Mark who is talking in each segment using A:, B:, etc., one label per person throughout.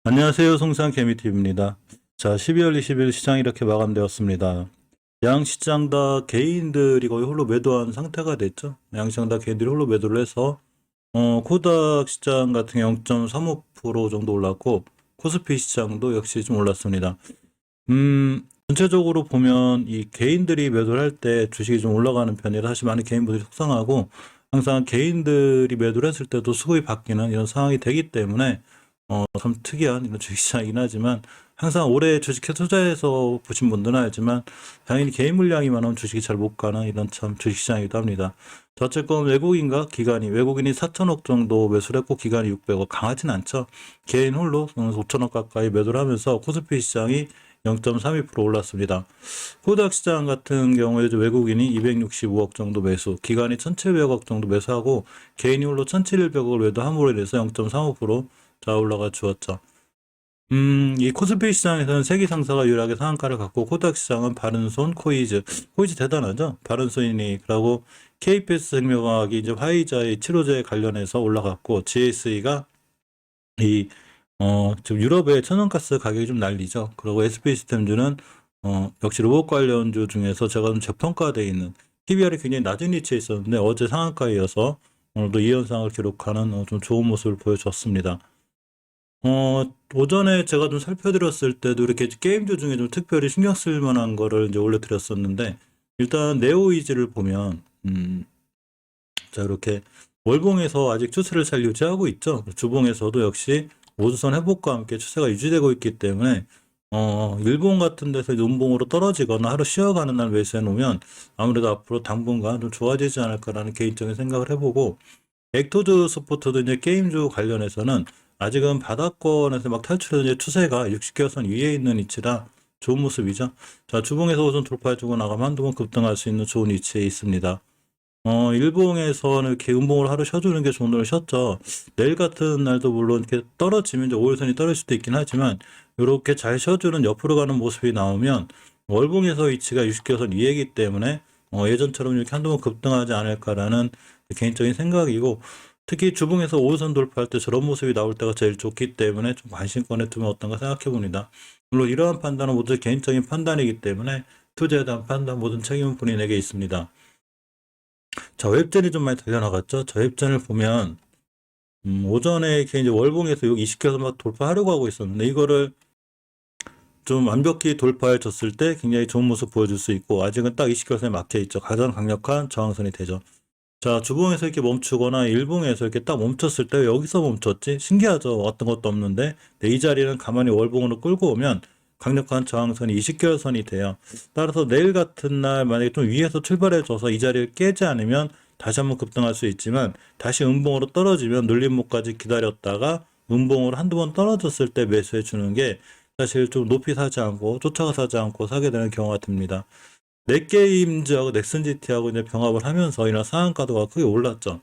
A: 안녕하세요. 송산 개미TV입니다. 자, 12월 20일 시장이 이렇게 마감되었습니다. 양 시장 다 개인들이 거의 홀로 매도한 상태가 됐죠. 양 시장 다 개인들이 홀로 매도를 해서 코닥 시장 같은 경우 0.35% 정도 올랐고 코스피 시장도 역시 좀 올랐습니다. 전체적으로 보면 이 개인들이 매도를 할 때 주식이 좀 올라가는 편이라 사실 많은 개인분들이 속상하고 항상 개인들이 매도를 했을 때도 수급이 바뀌는 이런 상황이 되기 때문에 참 특이한 이런 주식시장이긴 하지만 항상 오래 주식에 투자해서 보신 분들은 알지만 당연히 개인 물량이 많으면 주식이 잘 못 가는 이런 참 주식시장이기도 합니다. 자, 어쨌건 외국인이 4천억 정도 매수를 했고 기관이 600억 강하진 않죠. 개인 홀로 5천억 가까이 매도를 하면서 코스피 시장이 0.32% 올랐습니다. 코닥 시장 같은 경우에 이제 외국인이 265억 정도 매수, 기관이 1,700억 정도 매수하고 개인이 홀로 1,700억을 매도함으로 인해서 0.35% 자 올라가 주었죠. 이 코스피 시장에서는 세계 상사가 유일하게 상한가를 갖고 코닥 시장은 바른손, 코이즈 대단하죠. 바른손이니 그러고 KPS 생명과학이 이제 화이자의 치료제에 관련해서 올라갔고 GSE가 지금 유럽의 천연가스 가격이 좀 난리죠. 그리고 SP시스템즈는 역시 로봇 관련주 중에서 제가 좀 저평가되어 있는 PBR이 굉장히 낮은 위치에 있었는데 어제 상한가이어서 오늘도 이 현상을 기록하는 좀 좋은 모습을 보여줬습니다. 오전에 제가 좀 살펴드렸을 때도 이렇게 게임주 중에 좀 특별히 신경 쓸 만한 거를 이제 올려드렸었는데, 일단 네오이즈를 보면, 자, 이렇게 월봉에서 아직 추세를 잘 유지하고 있죠. 주봉에서도 역시 5주선 회복과 함께 추세가 유지되고 있기 때문에, 일본 같은 데서 눈봉으로 떨어지거나 하루 쉬어가는 날 매수해 놓으면 아무래도 앞으로 당분간 좀 좋아지지 않을까라는 개인적인 생각을 해보고, 액토즈 스포츠도 이제 게임주 관련해서는 아직은 바닥권에서 막 탈출해서 이제 추세가 60개선 위에 있는 위치라 좋은 모습이죠. 자, 주봉에서 우선 돌파해주고 나가면 한두 번 급등할 수 있는 좋은 위치에 있습니다. 일봉에서는 이렇게 음봉을 하루 쉬어주는 게 좋은 날 쉬었죠. 내일 같은 날도 물론 이렇게 떨어지면 이제 5일선이 떨어질 수도 있긴 하지만 이렇게 잘 쉬어주는 옆으로 가는 모습이 나오면 월봉에서 위치가 60개선 위에이기 때문에 예전처럼 이렇게 한두 번 급등하지 않을까라는 개인적인 생각이고, 특히 주봉에서 5일선 돌파할 때 저런 모습이 나올 때가 제일 좋기 때문에 좀 관심권에 두면 어떤가 생각해 봅니다. 물론 이러한 판단은 모두 개인적인 판단이기 때문에 투자에 대한 판단 모든 책임은 본인에게 있습니다. 자, 웹전이 좀 많이 달려나갔죠. 저 웹전을 보면 오전에 이렇게 이제 월봉에서 여기 20개선 막 돌파하려고 하고 있었는데 이거를 좀 완벽히 돌파해 줬을 때 굉장히 좋은 모습 보여줄 수 있고, 아직은 딱 20개선에 막혀 있죠. 가장 강력한 저항선이 되죠. 자, 주봉에서 이렇게 멈추거나 일봉에서 이렇게 딱 멈췄을 때 여기서 멈췄지? 신기하죠. 어떤 것도 없는데 이 자리는 가만히 월봉으로 끌고 오면 강력한 저항선이 20개선이 돼요. 따라서 내일 같은 날 만약에 좀 위에서 출발해줘서 이 자리를 깨지 않으면 다시 한번 급등할 수 있지만, 다시 음봉으로 떨어지면 눌림목까지 기다렸다가 음봉으로 한두 번 떨어졌을 때 매수해 주는 게 사실 좀 높이 사지 않고 쫓아가 사지 않고 사게 되는 경우가 듭니다. 넷게임즈하고 넥슨GT하고 이제 병합을 하면서 이날 상한가도가 크게 올랐죠.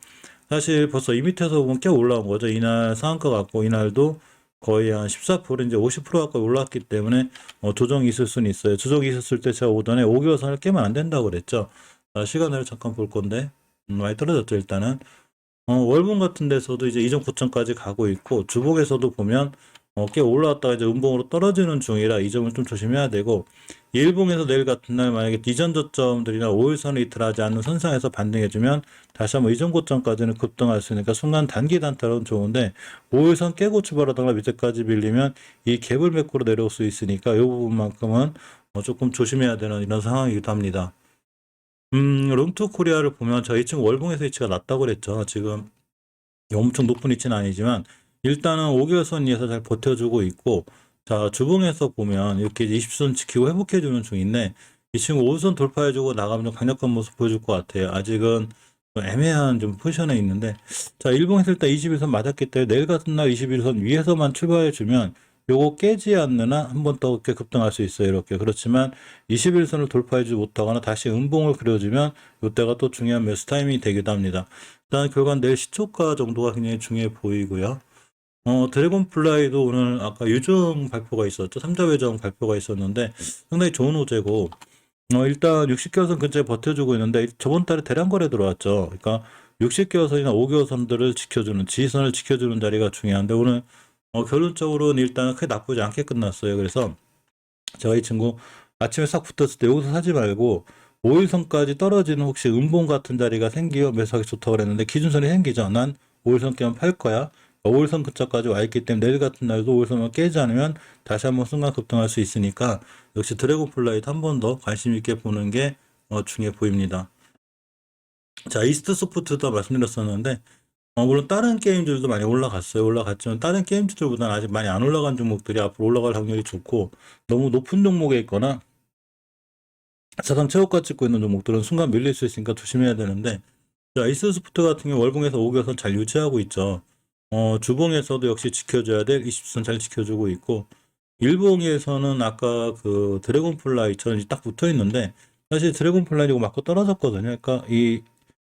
A: 사실 벌써 이 밑에서 보면 꽤 올라온 거죠. 이날 상한가 갖고 이날도 거의 한 14% 이제 50% 가까이 올랐기 때문에 조정이 있을 수는 있어요. 조정이 있었을 때 제가 오전에 5개월선을 깨면 안 된다고 그랬죠. 시간을 잠깐 볼 건데 많이 떨어졌죠. 일단은 월봉 같은 데서도 이제 이전 고점까지 가고 있고, 주봉에서도 보면 꽤 올라왔다가 이제 음봉으로 떨어지는 중이라 이 점을 좀 조심해야 되고, 일봉에서 내일 같은 날 만약에 이전 저점들이나 5일선을 이틀하지 않는 선상에서 반등해주면 다시 한번 이전 고점까지는 급등할 수 있으니까 순간 단기 단타로는 좋은데, 5일선 깨고 출발하다가 밑에까지 밀리면 이 갭을 메꾸로 내려올 수 있으니까 이 부분만큼은 조금 조심해야 되는 이런 상황이기도 합니다. 롱투 코리아를 보면 저희 지금 월봉에서 위치가 낮다고 그랬죠. 지금 엄청 높은 위치는 아니지만 일단은 5개월선 위에서 잘 버텨주고 있고, 자, 주봉에서 보면 이렇게 20선 지키고 회복해주는 중인데 이 친구 5선 돌파해주고 나가면 좀 강력한 모습 보여줄 것 같아요. 아직은 좀 애매한 좀 포지션에 있는데, 자, 일봉에서 일단 21선 맞았기 때문에 내일 같은 날 21선 위에서만 출발해주면 요거 깨지 않는 한 한 번 더 이렇게 급등할 수 있어요. 이렇게. 그렇지만 21선을 돌파해주지 못하거나 다시 음봉을 그려주면 이때가 또 중요한 매수 타이밍이 되기도 합니다. 일단 결과는 내일 시초가 정도가 굉장히 중요해 보이고요. 드래곤플라이도 오늘 아까 유증 발표가 있었죠. 3자 배정 발표가 있었는데 상당히 좋은 호재고, 일단 60개월선 근처에 버텨주고 있는데 저번 달에 대량 거래 들어왔죠. 그러니까 60개월선이나 5개월선들을 지켜주는 지지선을 지켜주는 자리가 중요한데 오늘 결론적으로는 일단 크게 나쁘지 않게 끝났어요. 그래서 제가 이 친구 아침에 싹 붙었을 때 여기서 사지 말고 5일선까지 떨어지는 혹시 음봉 같은 자리가 생기면 매수하기 좋다고 그랬는데 기준선이 생기죠. 난 5일선 깨면 팔 거야. 5일선 근처까지 와 있기 때문에 내일 같은 날도 5일선만 깨지 않으면 다시 한번 순간 급등할 수 있으니까 역시 드래곤플라이트 한 번 더 관심 있게 보는 게 중요해 보입니다. 자, 이스트 소프트도 말씀드렸었는데 물론 다른 게임들도 많이 올라갔어요. 올라갔지만 다른 게임들보다는 아직 많이 안 올라간 종목들이 앞으로 올라갈 확률이 좋고 너무 높은 종목에 있거나 자산 최고가 찍고 있는 종목들은 순간 밀릴 수 있으니까 조심해야 되는데 자, 이스스포트 같은 경우 월봉에서 5개선 잘 유지하고 있죠. 주봉에서도 역시 지켜줘야 될 20선 잘 지켜주고 있고 일봉에서는 아까 그 드래곤플라이처럼 딱 붙어 있는데 사실 드래곤플라이고 맞고 떨어졌거든요. 그러니까 이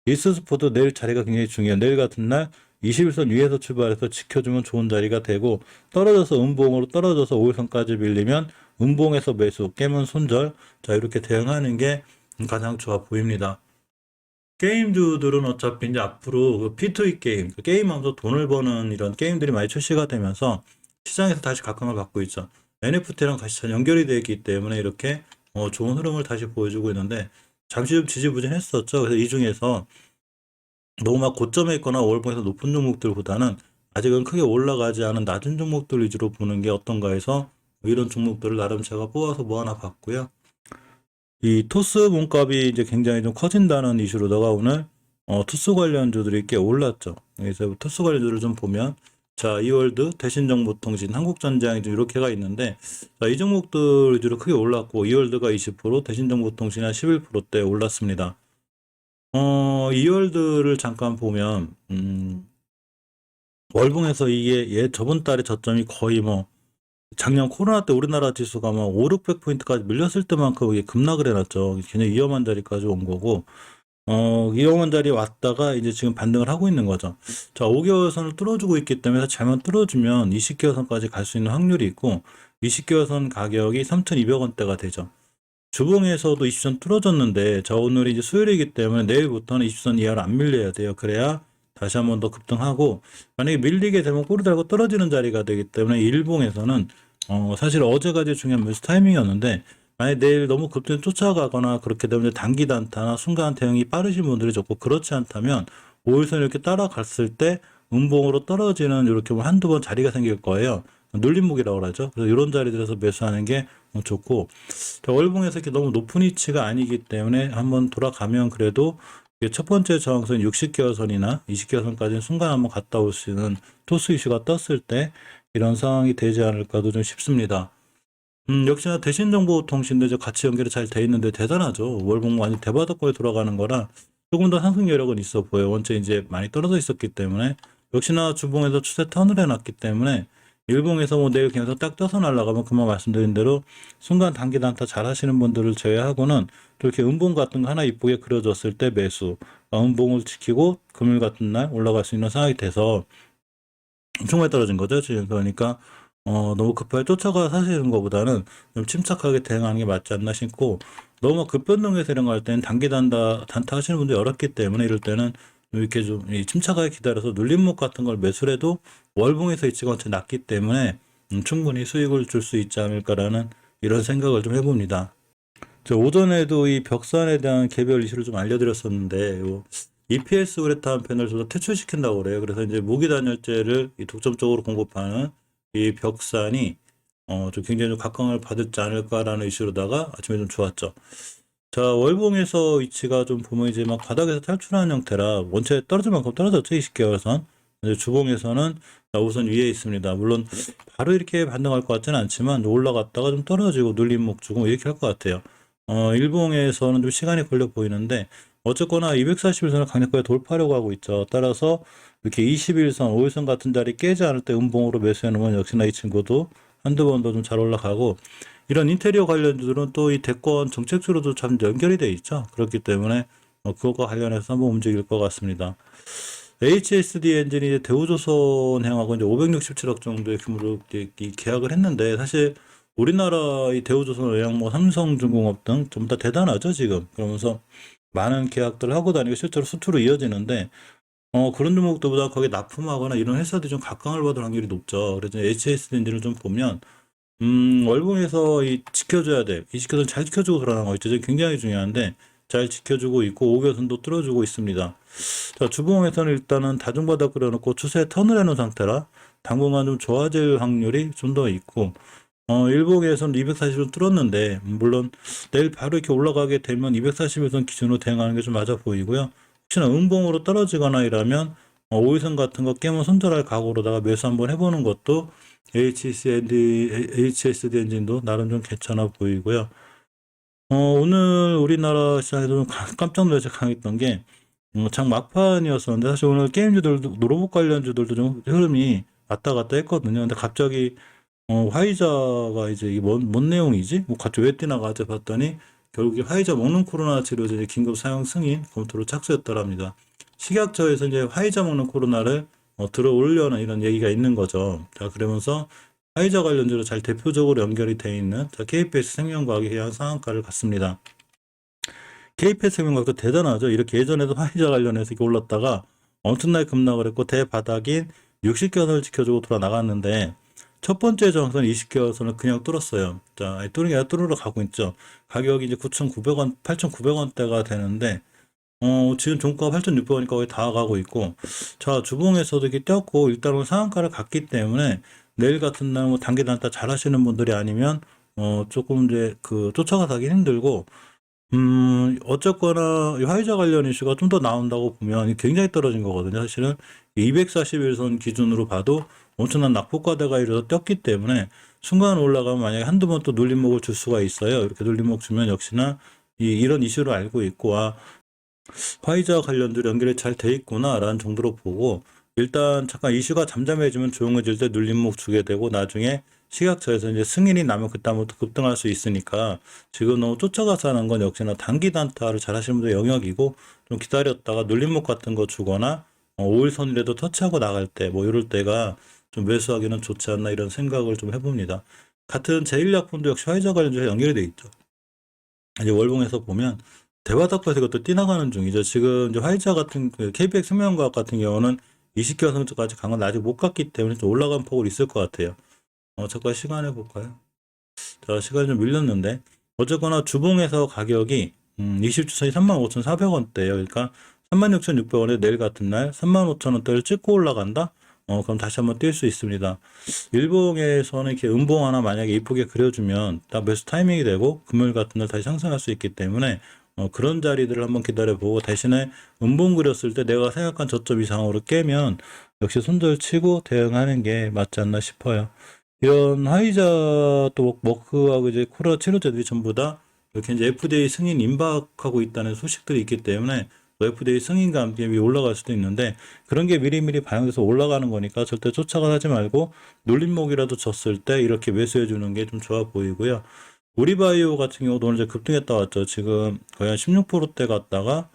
A: 이스스포트 내일 자리가 굉장히 중요해요. 내일 같은 날 21선 위에서 출발해서 지켜주면 좋은 자리가 되고 떨어져서 음봉으로 떨어져서 5일선까지 밀리면 음봉에서 매수 깨면 손절 자 이렇게 대응하는 게 가장 좋아 보입니다. 게임주들은 어차피 이제 앞으로 그 P2E 게임, 게임하면서 돈을 버는 이런 게임들이 많이 출시가 되면서 시장에서 다시 각광을 받고 있죠. NFT랑 다시 잘 연결이 되어 있기 때문에 이렇게 좋은 흐름을 다시 보여주고 있는데 잠시 좀 지지부진했었죠. 그래서 이 중에서 너무 막 고점에 있거나 월봉에서 높은 종목들보다는 아직은 크게 올라가지 않은 낮은 종목들 위주로 보는 게 어떤가 해서 이런 종목들을 나름 제가 뽑아서 모아놔 봤고요. 이 토스 몸값이 이제 굉장히 좀 커진다는 이슈로다가 오늘 토스 관련주들이 꽤 올랐죠. 그래서 토스 관련주를 좀 보면 자 이월드, 대신정보통신, 한국전자항이 좀 이렇게가 있는데 자, 이 종목들 위주로 크게 올랐고 이월드가 20%, 대신정보통신이 한 11%대 올랐습니다. 이월드를 잠깐 보면 월봉에서 이게 저번 달에 저점이 거의 뭐 작년 코로나 때 우리나라 지수가 막 5, 600포인트까지 밀렸을 때만큼 이게 급락을 해놨죠. 굉장히 위험한 자리까지 온 거고, 위험한 자리에 왔다가 이제 지금 반등을 하고 있는 거죠. 자, 5개월 선을 뚫어주고 있기 때문에 잘못 뚫어주면 20개월 선까지 갈 수 있는 확률이 있고, 20개월 선 가격이 3,200원대가 되죠. 주봉에서도 20선 뚫어졌는데, 자, 오늘이 이제 수요일이기 때문에 내일부터는 20선 이하로 안 밀려야 돼요. 그래야 다시 한번 더 급등하고, 만약에 밀리게 되면 꼬리 달고 떨어지는 자리가 되기 때문에 일봉에서는 사실 어제까지 중요한 매수 타이밍이었는데 만약에 내일 너무 급등 쫓아가거나 그렇게 되면 단기 단타나 순간 대응이 빠르신 분들이 좋고 그렇지 않다면 5일선 이렇게 따라갔을 때 음봉으로 떨어지는 이렇게 뭐 한두 번 자리가 생길 거예요. 눌림목이라고 하죠. 그래서 이런 자리들에서 매수하는 게 좋고 월봉에서 이렇게 너무 높은 위치가 아니기 때문에 한번 돌아가면 그래도 첫 번째 저항선 60개월 선이나 20개월 선까지는 순간 한번 갔다 올 수 있는 토스 이슈가 떴을 때 이런 상황이 되지 않을까도 좀 싶습니다. 역시나 대신정보통신도 이제 같이 연결이 잘 돼 있는데 대단하죠. 월봉 완전 대바닥권에 돌아가는 거라 조금 더 상승 여력은 있어 보여요. 원체 이제 많이 떨어져 있었기 때문에 역시나 주봉에서 추세 턴을 해놨기 때문에 일봉에서 뭐 내일 그냥 딱 떠서 날아가면 그만 말씀드린 대로 순간 단기 단타 잘 하시는 분들을 제외하고는 이렇게 음봉 같은 거 하나 이쁘게 그려졌을 때 매수, 음봉을 지키고 금요일 같은 날 올라갈 수 있는 상황이 돼서 엄청 많이 떨어진 거죠. 지금 그러니까 너무 급하게 쫓아가 사시는 것보다는 좀 침착하게 대응하는 게 맞지 않나 싶고 너무 급변동해서 이런 거 할 때는 단기 단타 하시는 분들이 어렵기 때문에 이럴 때는 이렇게 좀 침착하게 기다려서 눌림목 같은 걸 매수를 해도 월봉에서 위치가 엄청 낮기 때문에 충분히 수익을 줄 수 있지 않을까라는 이런 생각을 좀 해봅니다. 저 오전에도 이 벽산에 대한 개별 이슈를 좀 알려드렸었는데 EPS 우레탄 패널 좀 더 퇴출시킨다고 그래요. 그래서 이제 무기 단열재를 독점적으로 공급하는 이 벽산이 좀 굉장히 좀 각광을 받지 않을까라는 이슈로다가 아침에 좀 좋았죠. 자, 월봉에서 위치가 좀 보면 이제 막 바닥에서 탈출하는 형태라 원체 떨어질 만큼 떨어졌죠. 20개월 선. 이제 주봉에서는 우선 위에 있습니다. 물론 바로 이렇게 반등할 것 같지는 않지만 올라갔다가 좀 떨어지고 눌림목 주고 이렇게 할 것 같아요. 일봉에서는 좀 시간이 걸려 보이는데 어쨌거나 241선을 강력하게 돌파하려고 하고 있죠. 따라서 이렇게 21선, 5일선 같은 자리 깨지 않을 때 음봉으로 매수해 놓으면 역시나 이 친구도 한두 번 더 좀 잘 올라가고 이런 인테리어 관련주들은 또 이 대권 정책주로도 참 연결이 돼 있죠. 그렇기 때문에 그것과 관련해서 한번 움직일 것 같습니다. HSD 엔진이 이제 대우조선행하고 이제 567억 정도의 규모로 계약을 했는데 사실 우리나라 이 대우조선의양, 뭐 삼성중공업 등 전부 다 대단하죠 지금. 그러면서 많은 계약들을 하고 다니고 실제로 수출로 이어지는데 그런 종목들보다 거기에 납품하거나 이런 회사들이 좀 각광을 받을 확률이 높죠. 그래서 HSD를 좀 보면 월봉에서 이 지켜줘야 돼. 이 지켜선 잘 지켜주고 돌아가는 거 있죠. 굉장히 중요한데 잘 지켜주고 있고 5개선도 뚫어주고 있습니다. 자, 주봉에서는 일단은 다중바닥 그려놓고 추세 턴을 해놓은 상태라 당분간 좀 좋아질 확률이 좀 더 있고 일봉에서는 240을 뚫었는데 물론 내일 바로 이렇게 올라가게 되면 240일선 기준으로 대응하는 게 좀 맞아 보이고요. 혹시나 음봉으로 떨어지거나 이러면 5일선 같은 거 깨면 손절할 각오로다가 매수 한번 해보는 것도 HSD 엔진도 나름 좀 괜찮아 보이고요. 오늘 우리나라 시장에도 좀 깜짝 놀라서 강했던 게 장 막판이었었는데 사실 오늘 게임주들도 로봇 관련주들도 좀 흐름이 왔다 갔다 했거든요. 근데 갑자기 화이자가 이제 이게 뭔 내용이지? 뭐 갑자기 왜 뛰나가지 봤더니 결국에 화이자 먹는 코로나 치료제 긴급 사용 승인 검토로 착수했더랍니다. 식약처에서 이제 화이자 먹는 코로나를 들어올려는 이런 얘기가 있는 거죠. 자, 그러면서 화이자 관련주로 잘 대표적으로 연결이 돼 있는 KPS 생명과학이 해양 상한가를 갔습니다. KPS 생명과학도 대단하죠. 이렇게 예전에도 화이자 관련해서 이렇게 올랐다가 엄청나게 급락을 했고 대바닥인 60개선을 지켜주고 돌아 나갔는데 첫 번째 저항선 20개선을 그냥 뚫었어요. 자, 뚫은 게 아니라 뚫으러 가고 있죠. 가격이 이제 9,900원, 8,900원대가 되는데 지금 종가가 8,600원이니까 거의 다 가고 있고, 자, 주봉에서도 이렇게 뛰었고, 일단은 상한가를 갔기 때문에, 내일 같은 날 뭐 단기 단타 잘 하시는 분들이 아니면, 조금 이제 쫓아가서 하기 힘들고, 어쨌거나 이 화이자 관련 이슈가 좀 더 나온다고 보면 굉장히 떨어진 거거든요. 사실은 241선 기준으로 봐도 엄청난 낙폭과대가 이루어서 떴기 때문에 순간 올라가면 만약에 한두 번 또 눌림목을 줄 수가 있어요. 이렇게 눌림목 주면 역시나 이런 이슈를 알고 있고, 화이자 관련들 연결이 잘 돼 있구나라는 정도로 보고 일단 잠깐 이슈가 잠잠해지면 조용해질 때 눌림목 주게 되고 나중에 식약처에서 이제 승인이 나면 그다음부터 급등할 수 있으니까 지금 너무 쫓아가서 하는 건 역시나 단기 단타를 잘 하시는 분들 영역이고 좀 기다렸다가 눌림목 같은 거 주거나 5일선이라도 터치하고 나갈 때 뭐 이럴 때가 좀 매수하기는 좋지 않나 이런 생각을 좀 해봅니다. 같은 제1약품도 역시 화이자 관련주에 연결이 돼 있죠. 이제 월봉에서 보면 대바닥에서 이것도 뛰나가는 중이죠. 지금 이제 화이자 같은 KPX 생명과학 같은 경우는 20개월 성적까지 간 건 아직 못 갔기 때문에 좀 올라간 폭으로 있을 것 같아요. 잠깐 시간 해볼까요? 자, 시간이 좀 밀렸는데 어쨌거나 주봉에서 가격이 20주선이 35,400원대예요. 그러니까 36,600원에 내일 같은 날 35,000원대를 찍고 올라간다? 그럼 다시 한번 뛸 수 있습니다. 일봉에서는 이렇게 음봉 하나 만약에 이쁘게 그려주면 딱 매수 타이밍이 되고 금요일 같은 날 다시 상승할 수 있기 때문에 그런 자리들을 한번 기다려보고 대신에 음봉 그렸을 때 내가 생각한 저점 이상으로 깨면 역시 손절 치고 대응하는 게 맞지 않나 싶어요. 이런 화이자 또 머크하고 이제 코로나 치료제들이 전부 다 이렇게 이제 FDA 승인 임박하고 있다는 소식들이 있기 때문에 FDA 승인과 함께 위에 올라갈 수도 있는데 그런 게 미리미리 반영돼서 올라가는 거니까 절대 쫓아가 하지 말고 눌림목이라도 졌을 때 이렇게 매수해 주는 게 좀 좋아 보이고요. 우리바이오 같은 경우도 오늘 이제 급등했다 왔죠. 지금 거의 한 16%대 갔다가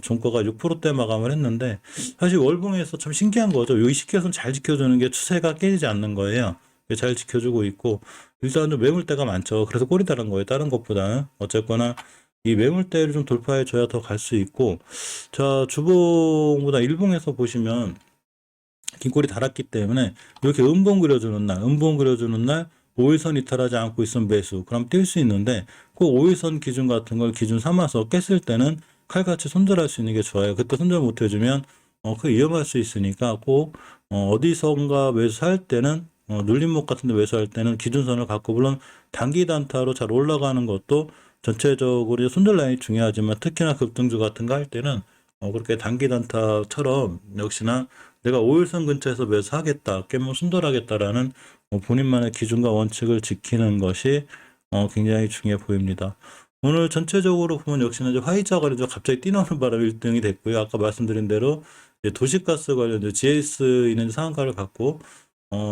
A: 종가가 6%대 마감을 했는데 사실 월봉에서 참 신기한 거죠. 이 시켜선 잘 지켜주는 게 추세가 깨지지 않는 거예요. 잘 지켜주고 있고 일단은 매물대가 많죠. 그래서 꼴이 다른 거예요. 다른 것보다는 어쨌거나 이 매물대를 좀 돌파해 줘야 더 갈 수 있고 자 주봉보다 일봉에서 보시면 긴 꼴이 달았기 때문에 이렇게 음봉 그려주는 날 5일선 이탈하지 않고 있으면 매수 그럼 뛸 수 있는데 그 5일선 기준 같은 걸 기준 삼아서 깼을 때는 칼같이 손절할 수 있는 게 좋아요. 그때 손절 못 해주면 그 위험할 수 있으니까 꼭 어디선가 매수할 때는 눌림목 같은 데 매수할 때는 기준선을 갖고 물론 단기 단타로 잘 올라가는 것도 전체적으로 손절 라인이 중요하지만 특히나 급등주 같은 거 할 때는 그렇게 단기 단타처럼 역시나 내가 5일선 근처에서 매수하겠다, 깨면 손절하겠다라는 본인만의 기준과 원칙을 지키는 것이 굉장히 중요해 보입니다. 오늘 전체적으로 보면 역시나 이제 화이자 관련주 갑자기 뛰나오는 바람에 1등이 됐고요. 아까 말씀드린 대로 도시가스 관련주 GS는 상한가를 갖고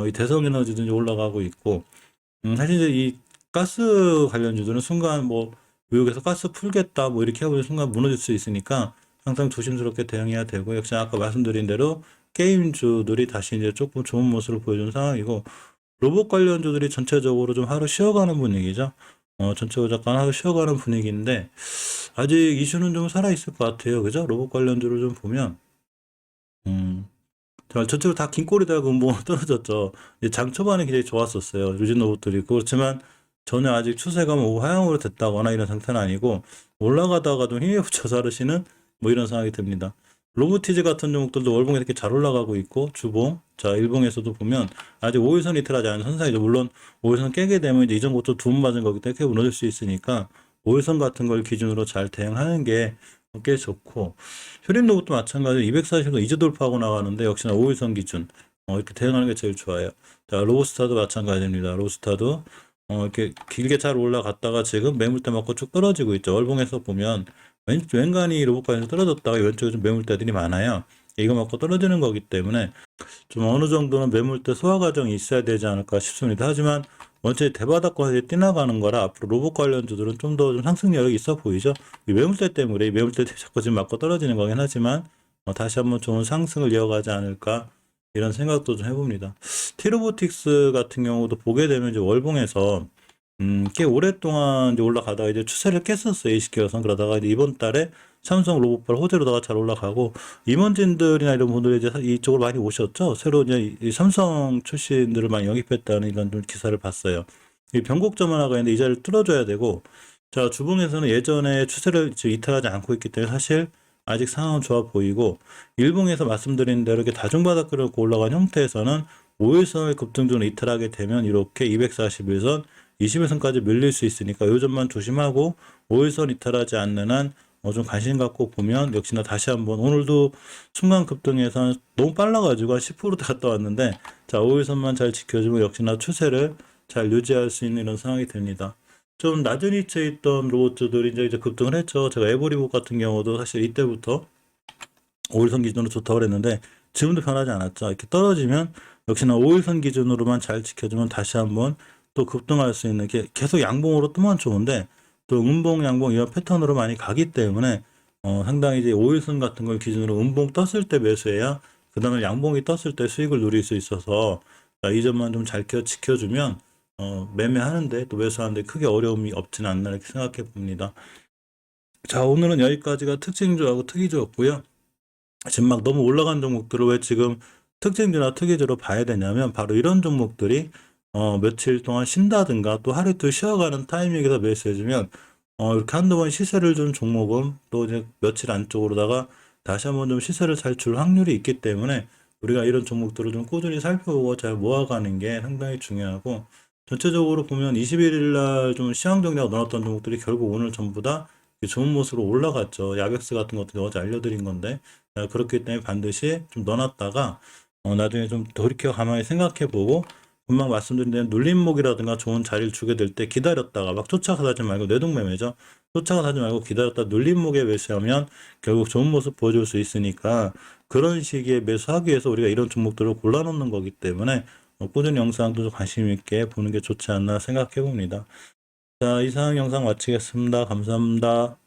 A: 이 대성에너지도 이제 올라가고 있고 사실 이제 이 가스 관련주들은 순간 뭐 미국에서 가스 풀겠다 뭐 이렇게 해보면 순간 무너질 수 있으니까 항상 조심스럽게 대응해야 되고 역시 아까 말씀드린 대로 게임주들이 다시 이제 조금 좋은 모습을 보여준 상황이고 로봇 관련주들이 전체적으로 좀 하루 쉬어가는 분위기죠. 전체적으로 약간 하루 쉬어가는 분위기인데 아직 이슈는 좀 살아있을 것 같아요. 그죠? 로봇 관련주를 좀 보면 전체적으로 다 긴 꼬리 달고 뭐 떨어졌죠. 이제 장 초반에 굉장히 좋았었어요. 유진 로봇들이. 그렇지만 전혀 아직 추세가 뭐 하향으로 됐다거나 이런 상태는 아니고 올라가다가 좀 힘에 붙여서 하르시는 뭐 이런 상황이 됩니다. 로보티즈 같은 종목들도 월봉에 이렇게 잘 올라가고 있고 주봉, 자 일봉에서도 보면 아직 5일선 이틀하지 않은 선상이죠. 물론 5일선 깨게 되면 이제 이전 것도 두 번 맞은 거기 때문에 크게 무너질 수 있으니까 5일선 같은 걸 기준으로 잘 대응하는 게 꽤 좋고 효림 로봇도 마찬가지로 240도 이제 돌파하고 나가는데 역시나 5일선 기준 이렇게 대응하는 게 제일 좋아요. 자 로보스타도 마찬가지입니다. 로보스타도 이렇게 길게 잘 올라갔다가 지금 매물대 맞고 쭉 떨어지고 있죠. 월봉에서 보면 왼간이 로봇가에서 떨어졌다가 왼쪽에 좀 매물대들이 많아요. 이거 맞고 떨어지는 거기 때문에 좀 어느 정도는 매물대 소화 과정이 있어야 되지 않을까 싶습니다. 하지만 원체 대바닥권에서 뛰어나가는 거라 앞으로 로봇 관련주들은 좀 더 좀 상승 여력이 있어 보이죠. 이 매물대 때문에 이 매물대 자꾸 지금 맞고 떨어지는 거긴 하지만 다시 한번 좋은 상승을 이어가지 않을까 이런 생각도 좀 해봅니다. 티로보틱스 같은 경우도 보게 되면 이제 월봉에서 꽤 오랫동안 이제 올라가다가 이제 추세를 깼었어요. 20개선. 그러다가 이제 이번 달에 삼성 로봇발 호재로다가 잘 올라가고 임원진들이나 이런 분들이 이제 이쪽으로 많이 오셨죠. 새로 이제 이 삼성 출신들을 많이 영입했다는 이런 좀 기사를 봤어요. 이 변곡점 하나가 있는데 이 자리를 뚫어줘야 되고, 자 주봉에서는 예전에 추세를 지금 이탈하지 않고 있기 때문에 사실 아직 상황은 좋아 보이고, 일봉에서 말씀드린 대로 이렇게 다중바닥 끌고 올라간 형태에서는 5일선을 급등적으로 이탈하게 되면 이렇게 241선 21선까지 밀릴 수 있으니까 요 점만 조심하고 5일선 이탈하지 않는 한 좀 관심 갖고 보면 역시나 다시 한번 오늘도 순간 급등해서 너무 빨라가지고 한 10% 갔다 왔는데 자 5일선만 잘 지켜주면 역시나 추세를 잘 유지할 수 있는 이런 상황이 됩니다. 좀 낮은 위치에 있던 로봇들이 이제 급등을 했죠. 제가 에버리봇 같은 경우도 사실 이때부터 5일선 기준으로 좋다고 그랬는데 지금도 변하지 않았죠. 이렇게 떨어지면 역시나 5일선 기준으로만 잘 지켜주면 다시 한번 또 급등할 수 있는 게 계속 양봉으로 뜨면 좋은데 또 음봉 양봉 이런 패턴으로 많이 가기 때문에 상당히 이제 5일선 같은 걸 기준으로 음봉 떴을 때 매수해야 그 다음에 양봉이 떴을 때 수익을 누릴 수 있어서 이 점만 좀 잘 지켜주면 매매하는데 또 매수하는데 크게 어려움이 없지는 않나 이렇게 생각해 봅니다. 자 오늘은 여기까지가 특징주하고 특이주였고요. 지금 막 너무 올라간 종목들을 왜 지금 특징주나 특이주로 봐야 되냐면 바로 이런 종목들이 며칠 동안 쉰다든가 또 하루 이틀 쉬어가는 타이밍에서 매수해주면 이렇게 한두 번 시세를 준 종목은 또 이제 며칠 안쪽으로다가 다시 한번 좀 시세를 잘 줄 확률이 있기 때문에 우리가 이런 종목들을 좀 꾸준히 살펴보고 잘 모아가는 게 상당히 중요하고 전체적으로 보면 21일 날 좀 시황 정리하고 넣었던 종목들이 결국 오늘 전부 다 좋은 모습으로 올라갔죠. 야백스 같은 것도 어제 알려드린 건데 그렇기 때문에 반드시 좀 넣어놨다가 나중에 좀 돌이켜 가만히 생각해보고 금방 말씀드린 대로 눌림목이라든가 좋은 자리를 주게 될 때 기다렸다가 막 쫓아가서 하지 말고 뇌동매매죠. 쫓아가서 하지 말고 기다렸다 눌림목에 매수하면 결국 좋은 모습 보여줄 수 있으니까 그런 시기에 매수하기 위해서 우리가 이런 종목들을 골라놓는 거기 때문에 꾸준히 영상도 관심 있게 보는 게 좋지 않나 생각해 봅니다. 자, 이상 영상 마치겠습니다. 감사합니다.